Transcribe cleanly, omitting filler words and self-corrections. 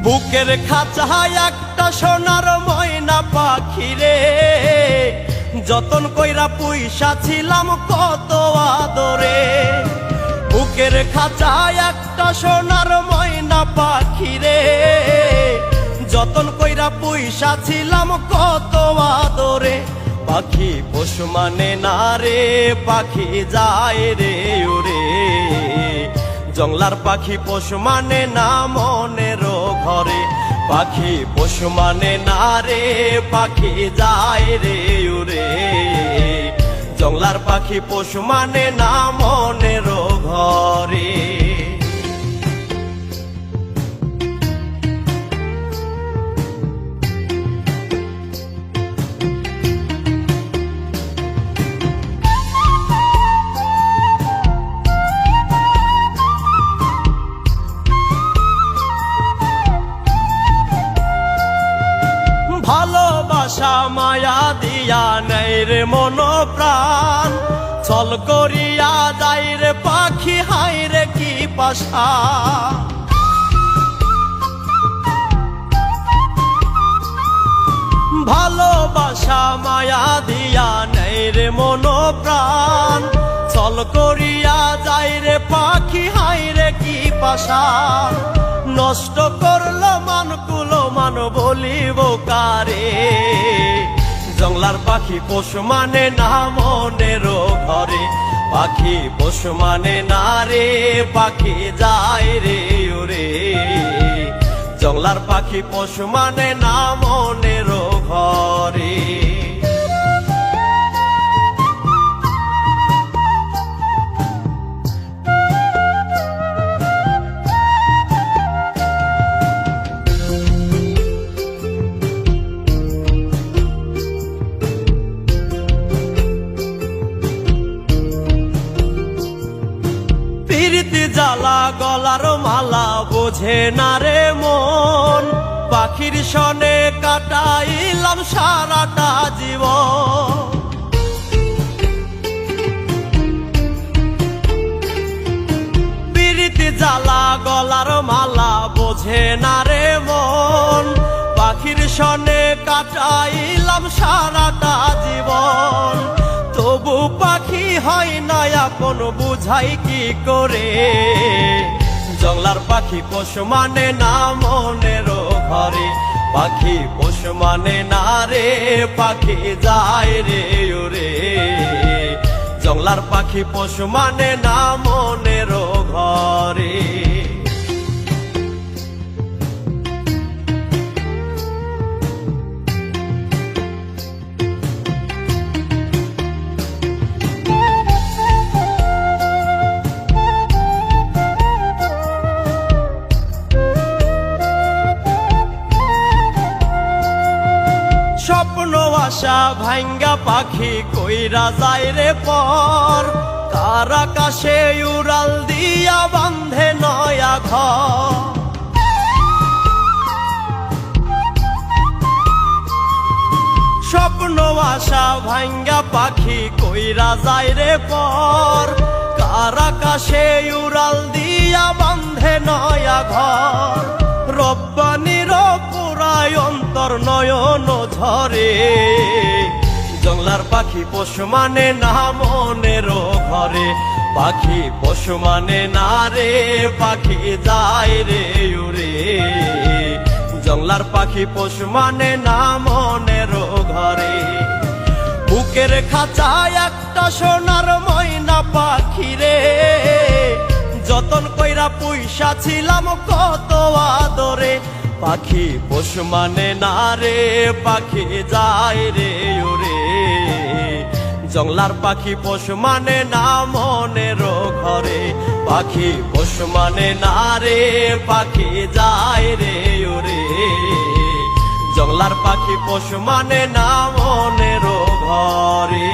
বুকের খাঁচায় একটা সোনার ময়না পাখি রে, যতন কইরা পুইসা ছিলাম কত আদরে। বুকের খাঁচায় একটা সোনার ময়না পাখি রে, যতন কইরা পুইসা ছিলাম কত আদরে। পাখি পোষ মানে না রে, পাখি যায় রে ওরে। জংলার পাখি পোষ মানে না মনের ঘরে। পাখি পোষ মানে না রে, পাখি যায় রে ওরে। জংলার পাখি পোষ মানে না মনের ঘরে। ভালোবাসা মায়া দিয়া নেই রে মন প্রাণ, ছল করিয়া যাই রে পাখি হাই রে কি পাশা। ভালোবাসা মায়া দিয়া নেই রে মন প্রাণ, ছল করিয়া যাই রে পাখি হাই রে কি পাশা। নষ্ট করলো মানকুল মান বলিব কারে। জংলার পাখি পোষ মানে না মনের ঘরে। পাখি পোষ মানে না রে, পাখি যায় রে ওরে। জংলার পাখি পোষ মানে না মনের ঘরে। প্রীতি জ্বালা গলার মালা বোঝে না রে মন, পাখির সনে কাটাইলাম সারাটা জীবন। প্রীতি জ্বালা গলার মালা বোঝে না রে মন, পাখির সনে কাটাইলাম সারাটা জীবন। তবু পাখি হয় না আপন, বুঝাই কি করে। জংলার পাখি পোষ মানে না মনের ঘরে। পাখি পোষ মানে না রে, পাখি যায় রে ওরে। জংলার পাখি পোষ মানে না মনের ঘরে। স্বপ্ন আশা ভাঙ্গা পাখি কইরা যায় রে পর, কার আকাশে উড়াল দিয়া বান্ধে নয়া ঘর। স্বপ্ন আশা ভাঙ্গা পাখি কইরা যায় রে পর, কার আকাশে উড়াল দিয়া বান্ধে নয়া ঘর। রব্বানির পুরায় অন্তর নয়ন ঝরে। জংলার পাখি পোষ মানে না মনের ঘরে। পাখি পোষ মানে না রে, পাখি যায় রে ওরে। জংলার পাখি পোষ মানে না মনের ঘরে। বুকের খাঁচায় একটা সোনার ময়না পাখি রে, যতন কইরা পুইসা ছিলাম কত আদরে। পাখি পোষ মানে না রে, পাখি যায় রে ওরে। জংলার পাখি পোষ মানে না মনের ঘরে। পাখি পোষ মানে না রে, পাখি যায় রে ওরে। জংলার পাখি পোষ মানে না মনের ঘরে।